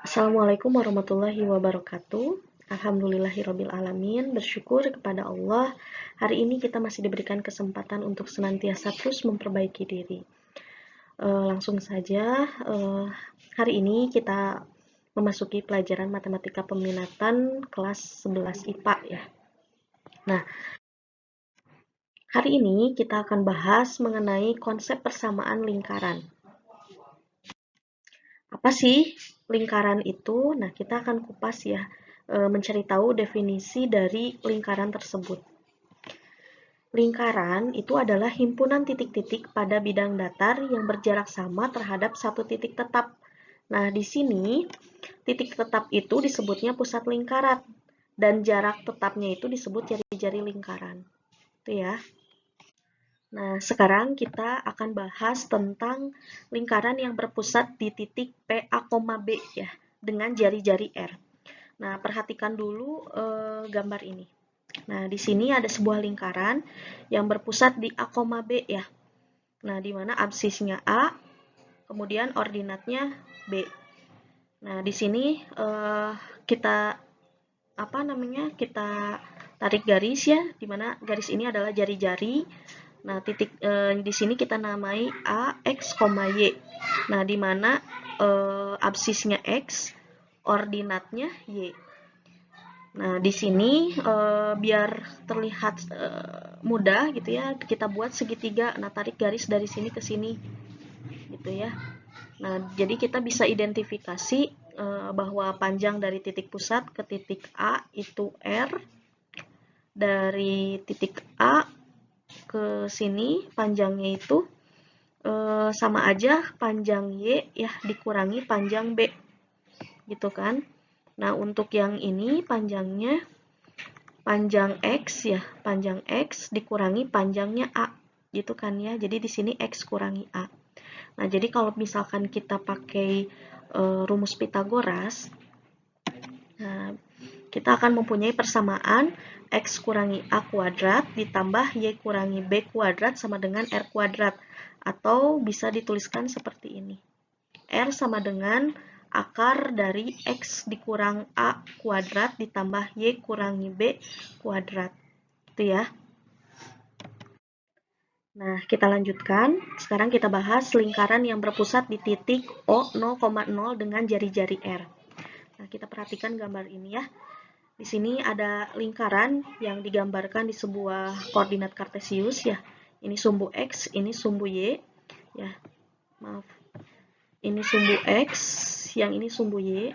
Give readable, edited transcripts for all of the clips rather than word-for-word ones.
Assalamualaikum warahmatullahi wabarakatuh. Alhamdulillahirabbil alamin. Bersyukur kepada Allah. Hari ini kita masih diberikan kesempatan untuk senantiasa terus memperbaiki diri. Langsung saja, hari ini kita memasuki pelajaran matematika peminatan kelas 11 IPA ya. Nah, hari ini kita akan bahas mengenai konsep persamaan lingkaran. Apa sih lingkaran itu? Nah, kita akan kupas ya, mencari tahu definisi dari lingkaran tersebut. Lingkaran itu adalah himpunan titik-titik pada bidang datar yang berjarak sama terhadap satu titik tetap. Nah, di sini titik tetap itu disebutnya pusat lingkaran dan jarak tetapnya itu disebut jari-jari lingkaran. Itu ya. Nah, sekarang kita akan bahas tentang lingkaran yang berpusat di titik PA, B ya, dengan jari-jari R. Nah, perhatikan dulu gambar ini. Nah, di sini ada sebuah lingkaran yang berpusat di A, B ya. Nah, di mana absisnya A, kemudian ordinatnya B. Nah, di sini kita kita tarik garis ya, di mana garis ini adalah jari-jari. Nah, titik di sini kita namai A, X, Y. Nah, di mana absisnya X, ordinatnya Y. Nah, di sini biar terlihat mudah gitu ya, kita buat segitiga. Nah, tarik garis dari sini ke sini gitu ya. Nah, jadi kita bisa identifikasi bahwa panjang dari titik pusat ke titik A itu R. Dari titik A ke sini panjangnya itu sama aja panjang Y ya dikurangi panjang B gitu kan. Nah, untuk yang ini panjangnya panjang X ya, panjang X dikurangi panjangnya A gitu kan ya. Jadi di sini X kurangi A. Nah, jadi kalau misalkan kita pakai rumus Pitagoras, nah, kita akan mempunyai persamaan X kurangi A kuadrat ditambah Y kurangi B kuadrat sama dengan R kuadrat. Atau bisa dituliskan seperti ini. R sama dengan akar dari X dikurang A kuadrat ditambah Y kurangi B kuadrat. Itu ya. Nah, kita lanjutkan. Sekarang kita bahas lingkaran yang berpusat di titik O 0,0 dengan jari-jari R. Nah, kita perhatikan gambar ini ya. Di sini ada lingkaran yang digambarkan di sebuah koordinat kartesius ya. Ini sumbu X, ini sumbu Y. Ya, maaf. Ini sumbu X, yang ini sumbu Y.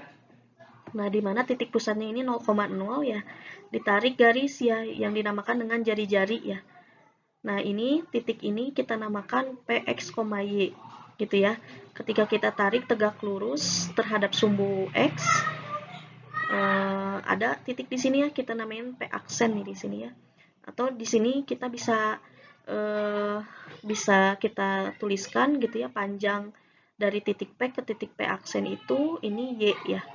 Nah, di mana titik pusatnya ini 0,0 ya. Ditarik garis ya yang dinamakan dengan jari-jari ya. Nah, ini titik ini kita namakan PX, Y gitu ya. Ketika kita tarik tegak lurus terhadap sumbu X, ada titik di sini ya, kita namain P aksen nih di sini ya. Atau di sini kita bisa kita tuliskan gitu ya, panjang dari titik P ke titik P aksen itu ini Y ya.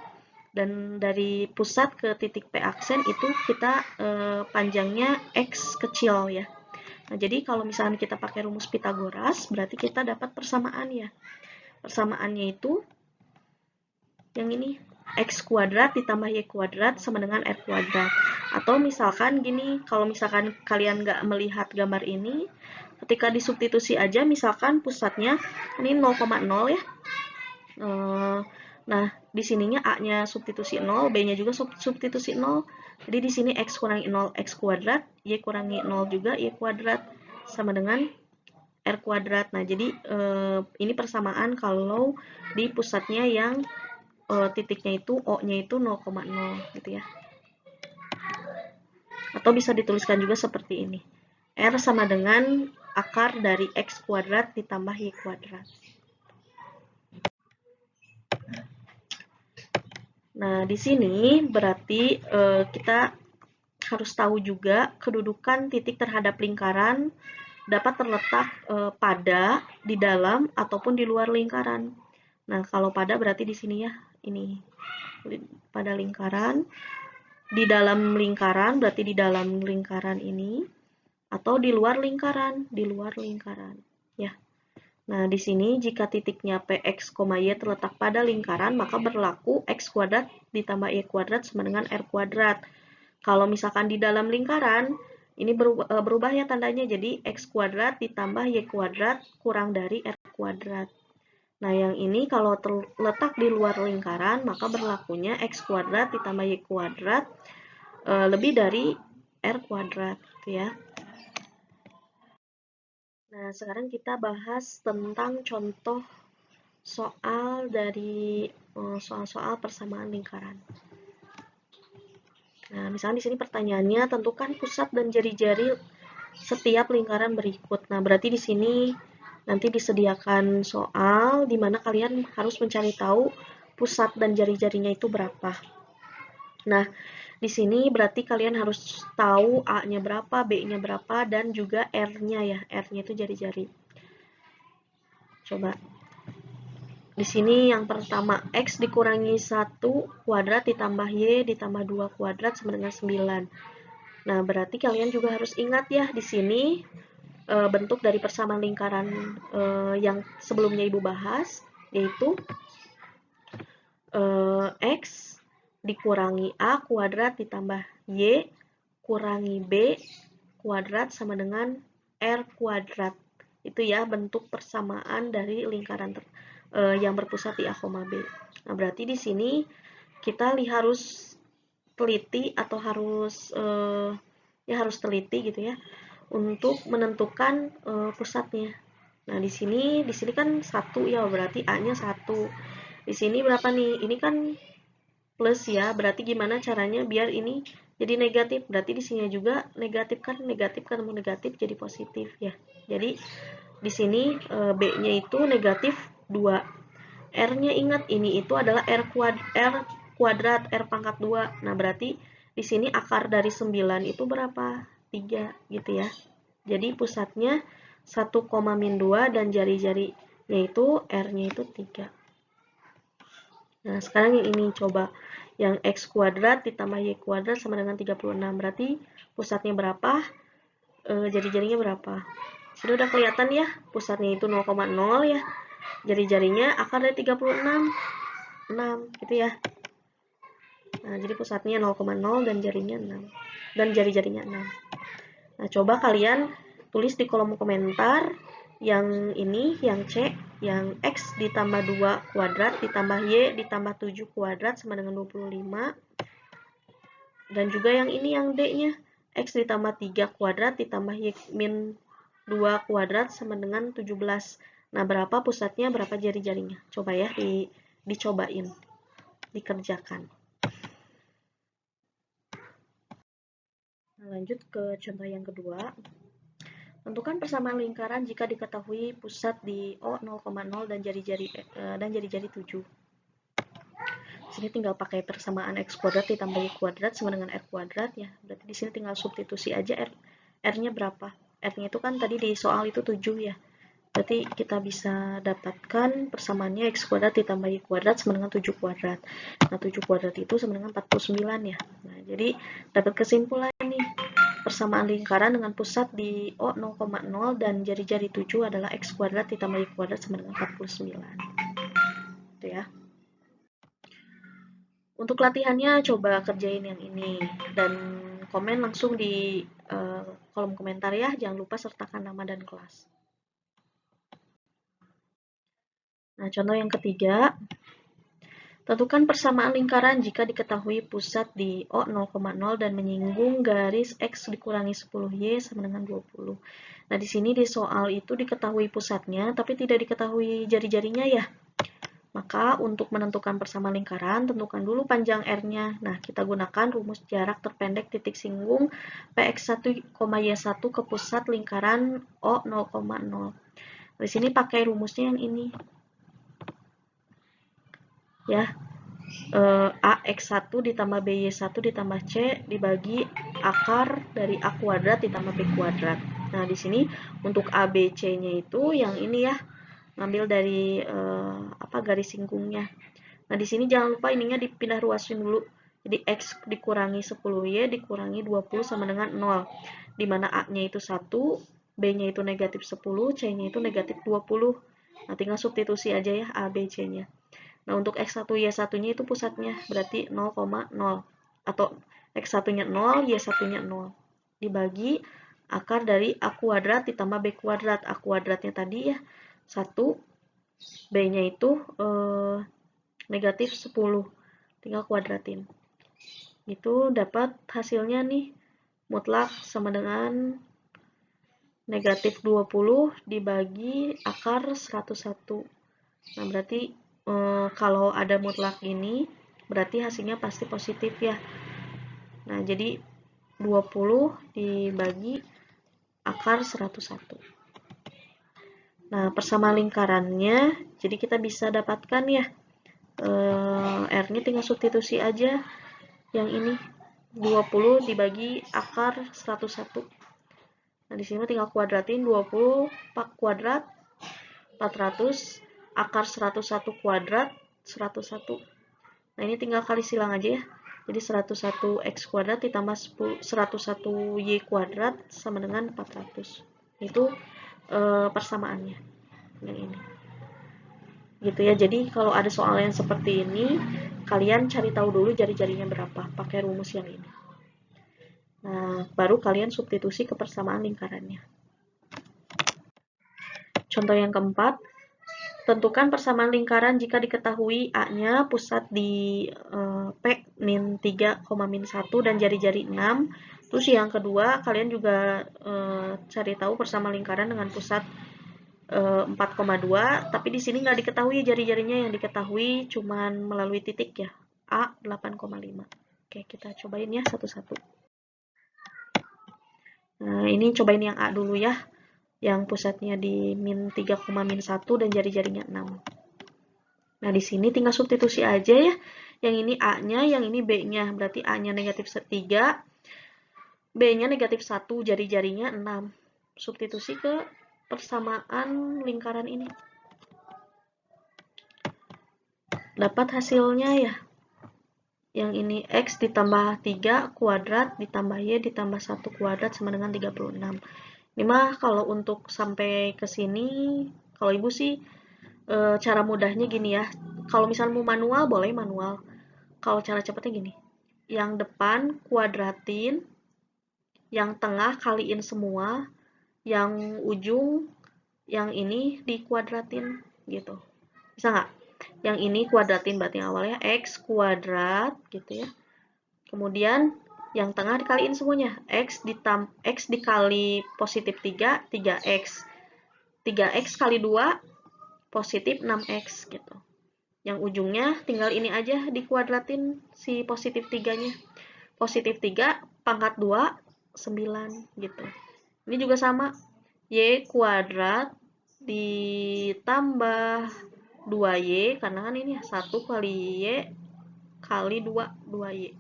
Dan dari pusat ke titik P aksen itu kita panjangnya X kecil ya. Nah, jadi kalau misalnya kita pakai rumus Pitagoras, berarti kita dapat persamaan ya. Persamaannya itu yang ini, X kuadrat ditambah Y kuadrat sama dengan R kuadrat. Atau misalkan gini, kalau misalkan kalian nggak melihat gambar ini, ketika disubstitusi aja, misalkan pusatnya ini 0,0 ya. Nah, di sininya A-nya substitusi 0, B-nya juga substitusi 0. Jadi di sini X kurangi 0, X kuadrat, Y kurangi 0 juga, Y kuadrat, sama dengan R kuadrat. Nah, jadi ini persamaan kalau di pusatnya yang titiknya itu, O-nya itu 0,0 gitu ya. Atau bisa dituliskan juga seperti ini. R sama dengan akar dari X kuadrat ditambah Y kuadrat. Nah, di sini berarti kita harus tahu juga kedudukan titik terhadap lingkaran dapat terletak pada, di dalam, ataupun di luar lingkaran. Nah, kalau pada berarti di sini ya, ini pada lingkaran, di dalam lingkaran berarti di dalam lingkaran ini, atau di luar lingkaran ya. Nah, di sini jika titiknya Px, Y terletak pada lingkaran, maka berlaku X kuadrat ditambah Y kuadrat sama dengan R kuadrat. Kalau misalkan di dalam lingkaran, ini berubah ya tandanya, jadi X kuadrat ditambah Y kuadrat kurang dari R kuadrat. Nah, yang ini kalau terletak di luar lingkaran, maka berlakunya X kuadrat ditambah Y kuadrat lebih dari R kuadrat, gitu ya. Nah, sekarang kita bahas tentang contoh soal dari soal-soal persamaan lingkaran. Nah, misalnya di sini pertanyaannya, tentukan pusat dan jari-jari setiap lingkaran berikut. Nah, berarti di sini nanti disediakan soal di mana kalian harus mencari tahu pusat dan jari-jarinya itu berapa. Nah, di sini berarti kalian harus tahu A-nya berapa, B-nya berapa, dan juga R-nya ya. R-nya itu jari-jari. Coba. Di sini yang pertama, X dikurangi 1 kuadrat ditambah Y ditambah 2 kuadrat sama dengan 9. Nah, berarti kalian juga harus ingat ya, di sini bentuk dari persamaan lingkaran yang sebelumnya Ibu bahas, yaitu X dikurangi A kuadrat ditambah Y kurangi B kuadrat sama dengan R kuadrat. Itu ya bentuk persamaan dari lingkaran yang berpusat di A, B. Nah, berarti di sini kita harus teliti atau harus harus teliti gitu ya untuk menentukan pusatnya. Nah, di sini kan 1 ya, berarti A-nya 1. Di sini berapa nih? Ini kan plus ya, berarti gimana caranya biar ini jadi negatif? Berarti di sini juga negatif kan, negatif ketemu negatif jadi positif ya. Jadi di sini B-nya itu negatif 2. R-nya ingat ini itu adalah R kuadrat, R pangkat 2. Nah, berarti di sini akar dari 9 itu berapa? 3 gitu ya. Jadi pusatnya 1,-2 dan jari-jarinya itu R-nya itu 3. Nah, sekarang yang ini coba. Yang X kuadrat ditambah Y kuadrat sama dengan 36. Berarti pusatnya berapa? Jari-jarinya berapa? Sudah udah kelihatan ya, pusatnya itu 0,0 ya. Jari-jarinya akar dari 36. 6 gitu ya. Nah, jadi pusatnya 0,0 dan jarinya 6. Dan jari-jarinya 6. Nah, coba kalian tulis di kolom komentar yang ini, yang C, yang X ditambah 2 kuadrat ditambah Y ditambah 7 kuadrat sama dengan 25. Dan juga yang ini, yang D-nya, X ditambah 3 kuadrat ditambah Y min 2 kuadrat sama dengan 17. Nah, berapa pusatnya, berapa jari-jarinya? Coba ya, dicobain, dikerjakan. Nah, lanjut ke contoh yang kedua. Tentukan persamaan lingkaran jika diketahui pusat di O 0,0 dan jari-jari 7. Sini tinggal pakai persamaan X kuadrat ditambah Y kuadrat sama dengan R kuadrat ya. Berarti di sini tinggal substitusi aja R-nya berapa. R-nya itu kan tadi di soal itu 7 ya. Berarti kita bisa dapatkan persamaannya X kuadrat ditambah Y kuadrat sama dengan 7 kuadrat. Nah, 7 kuadrat itu sama dengan 49 ya. Nah, jadi dapat kesimpulan nih. Persamaan lingkaran dengan pusat di O 0,0 dan jari-jari 7 adalah X kuadrat ditambah Y kuadrat sama dengan 49. Itu ya. Untuk latihannya coba kerjain yang ini dan komen langsung di kolom komentar ya. Jangan lupa sertakan nama dan kelas. Nah, contoh yang ketiga. Tentukan persamaan lingkaran jika diketahui pusat di O 0,0 dan menyinggung garis X dikurangi 10Y sama dengan 20. Nah, di sini di soal itu diketahui pusatnya, tapi tidak diketahui jari-jarinya ya. Maka untuk menentukan persamaan lingkaran, tentukan dulu panjang R-nya. Nah, kita gunakan rumus jarak terpendek titik singgung Px1, Y1 ke pusat lingkaran O 0,0. Di sini pakai rumusnya yang ini. Ya, AX1 ditambah BY1 ditambah C dibagi akar dari A kuadrat ditambah B kuadrat. Nah, di sini untuk ABC-nya itu yang ini ya, ngambil dari garis singgungnya. Nah, di sini jangan lupa ininya dipindah ruasin dulu. Jadi X dikurangi 10Y dikurangi 20 sama dengan 0. Dimana A-nya itu 1, B-nya itu negatif 10, C-nya itu negatif 20. Nah, tinggal substitusi aja ya A, B, C-nya. Nah, untuk X1, Y1-nya itu pusatnya, berarti 0,0. Atau X1-nya 0, Y1-nya 0. Dibagi akar dari A kuadrat ditambah B kuadrat. A kuadratnya tadi ya 1, B-nya itu negatif 10. Tinggal kuadratin. Itu dapat hasilnya nih, mutlak sama dengan negatif 20 dibagi akar 101. Nah, berarti kalau ada mutlak ini, berarti hasilnya pasti positif ya. Nah, jadi 20 dibagi akar 101. Nah, persamaan lingkarannya, jadi kita bisa dapatkan ya, R-nya tinggal substitusi aja. Yang ini, 20 dibagi akar 101. Nah, di sini tinggal kuadratin 20 kuadrat 400, akar 101 kuadrat 101. Nah, ini tinggal kali silang aja ya. Jadi 101x kuadrat ditambah 101y kuadrat sama dengan 400. Itu persamaannya. Yang ini. Gitu ya. Jadi kalau ada soal yang seperti ini, kalian cari tahu dulu jari-jarinya berapa. Pakai rumus yang ini. Nah, baru kalian substitusi ke persamaan lingkarannya. Contoh yang keempat, tentukan persamaan lingkaran jika diketahui A-nya pusat di P min 3, min 1 dan jari-jari 6. Terus yang kedua, kalian juga cari tahu persamaan lingkaran dengan pusat 4,2, tapi di sini nggak diketahui jari-jarinya, yang diketahui cuman melalui titik ya. A 8,5. Oke, kita cobain ya satu-satu. Nah, ini cobain yang A dulu ya. Yang pusatnya di min 3, min 1 dan jari-jarinya 6. Nah, di sini tinggal substitusi aja ya. Yang ini A-nya, yang ini B-nya. Berarti A-nya negatif 3, B-nya negatif 1, jari-jarinya 6. Substitusi ke persamaan lingkaran ini. Dapat hasilnya ya. Yang ini X ditambah 3 kuadrat ditambah Y ditambah 1 kuadrat sama dengan 36. Ini mah kalau untuk sampai ke sini, kalau ibu sih cara mudahnya gini ya. Kalau misalnya mau manual, boleh manual. Kalau cara cepatnya gini. Yang depan kuadratin, yang tengah kaliin semua, yang ujung, yang ini dikuadratin gitu. Bisa nggak? Yang ini kuadratin berarti awalnya X kuadrat gitu ya. Kemudian yang tengah dikaliin semuanya. X dikali positif 3, 3X. 3X kali 2, positif 6X gitu. Yang ujungnya tinggal ini aja dikuadratin si positif 3-nya. Positif 3 pangkat 2, 9 gitu. Ini juga sama. Y kuadrat ditambah 2Y, karena kan ini 1 kali Y kali 2, 2Y.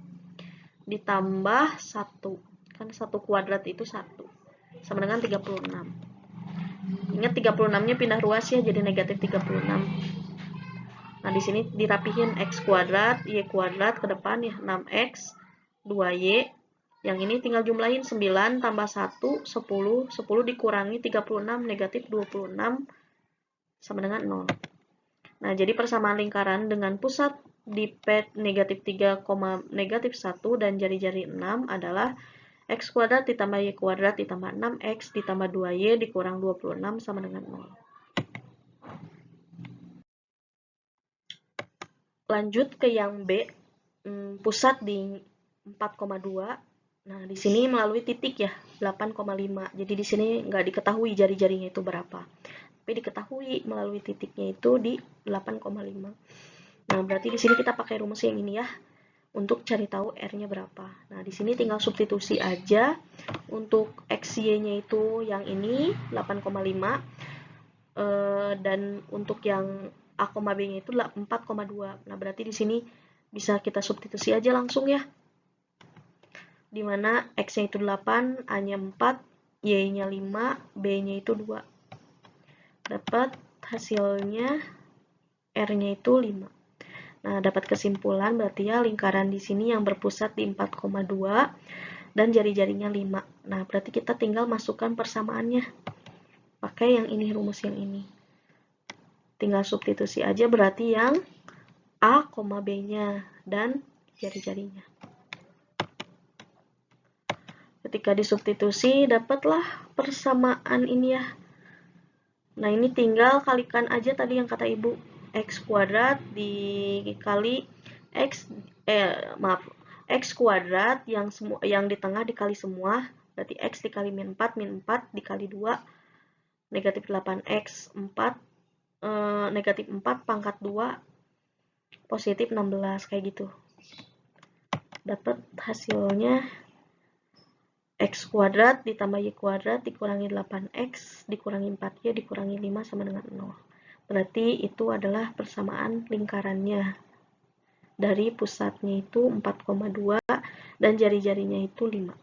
Ditambah 1. Kan 1 kuadrat itu 1. Sama dengan 36. Ingat 36-nya pindah ruas ya, jadi negatif 36. Nah, di sini dirapihin X kuadrat, Y kuadrat ke depan ya, 6X, 2Y. Yang ini tinggal jumlahin 9 tambah 1, 10. 10 dikurangi 36, negatif 26, sama dengan 0. Nah, jadi persamaan lingkaran dengan pusat di P negatif 3, negatif 1 dan jari-jari 6 adalah X kuadrat ditambah Y kuadrat ditambah 6X ditambah 2Y dikurang 26 sama dengan 0. Lanjut ke yang B, pusat di 4,2. Nah, di sini melalui titik ya, 8,5. Jadi di sini nggak diketahui jari-jarinya itu berapa. Tapi diketahui melalui titiknya itu di 8,5. Nah, berarti di sini kita pakai rumus yang ini ya, untuk cari tahu R-nya berapa. Nah, di sini tinggal substitusi aja. Untuk XY-nya itu yang ini, 8,5. Dan untuk yang A, B-nya itu 4,2. Nah, berarti di sini bisa kita substitusi aja langsung ya. Dimana X-nya itu 8, A-nya 4, Y-nya 5, B-nya itu 2. Dapat hasilnya R-nya itu 5. Nah, dapat kesimpulan berarti ya lingkaran di sini yang berpusat di 4,2 dan jari-jarinya 5. Nah, berarti kita tinggal masukkan persamaannya. Pakai yang ini, rumus yang ini. tinggal substitusi aja berarti yang A, B-nya dan jari-jarinya. Ketika disubstitusi, dapatlah persamaan ini ya. Nah, ini tinggal kalikan aja tadi yang kata Ibu. X kuadrat dikali X, X kuadrat yang di tengah dikali semua. Berarti X dikali min 4 dikali 2, negatif 8X, 4, negatif 4 pangkat 2, positif 16, kayak gitu. Dapat hasilnya X kuadrat ditambah Y kuadrat dikurangi 8X dikurangi 4Y dikurangi 5 sama dengan 0. Berarti itu adalah persamaan lingkarannya. Dari pusatnya itu 4,2 dan jari-jarinya itu 5.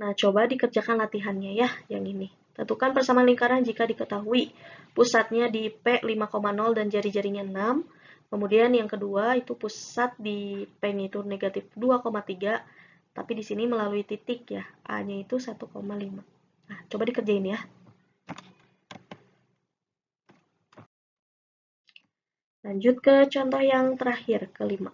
Nah, coba dikerjakan latihannya ya, yang ini. Tentukan persamaan lingkaran jika diketahui pusatnya di P 5,0 dan jari-jarinya 6. Kemudian yang kedua itu pusat di P-nya itu negatif 2,3. Tapi di sini melalui titik ya, A-nya itu 1,5. Nah, coba dikerjain ya. Lanjut ke contoh yang terakhir, kelima.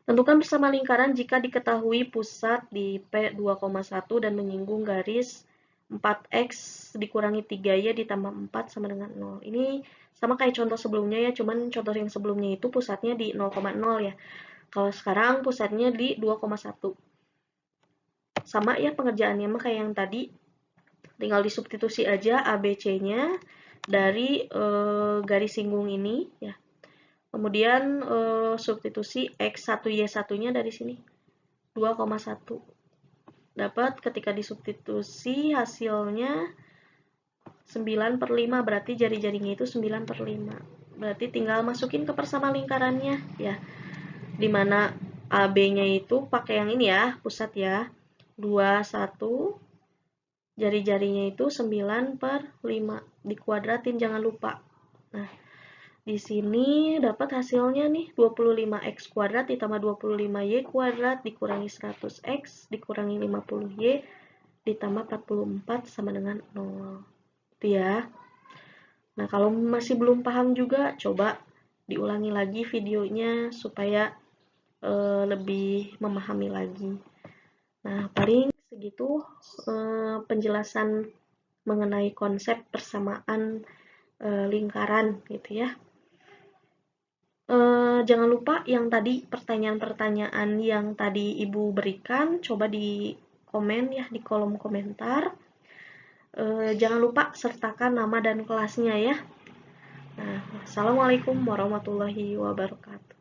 Tentukan bersama lingkaran jika diketahui pusat di P 2,1 dan menyinggung garis 4X dikurangi 3Y ditambah 4 sama dengan 0. Ini sama kayak contoh sebelumnya ya, cuman contoh yang sebelumnya itu pusatnya di 0,0 ya. Kalau sekarang pusatnya di 2,1. Sama ya pengerjaannya mah kayak yang tadi. Tinggal disubstitusi aja A, B, C-nya dari garis singgung ini ya. Kemudian substitusi X1Y1-nya dari sini 2,1. Dapat ketika disubstitusi hasilnya 9/5, berarti jari-jarinya itu 9/5. Berarti tinggal masukin ke persamaan lingkarannya ya. Dimana AB-nya itu pakai yang ini ya, pusat ya. 21, jari-jarinya itu 9/5. Dikuadratin jangan lupa. Nah, di sini dapat hasilnya nih 25X kuadrat ditambah 25Y kuadrat dikurangi 100X dikurangi 50Y ditambah 44 sama dengan 0. Itu ya. Nah, kalau masih belum paham juga, coba diulangi lagi videonya supaya lebih memahami lagi. Nah, paling segitu penjelasan mengenai konsep persamaan lingkaran gitu ya. Jangan lupa yang tadi pertanyaan-pertanyaan yang tadi Ibu berikan, coba di komen ya di kolom komentar. Jangan lupa sertakan nama dan kelasnya ya. Nah, Assalamualaikum warahmatullahi wabarakatuh.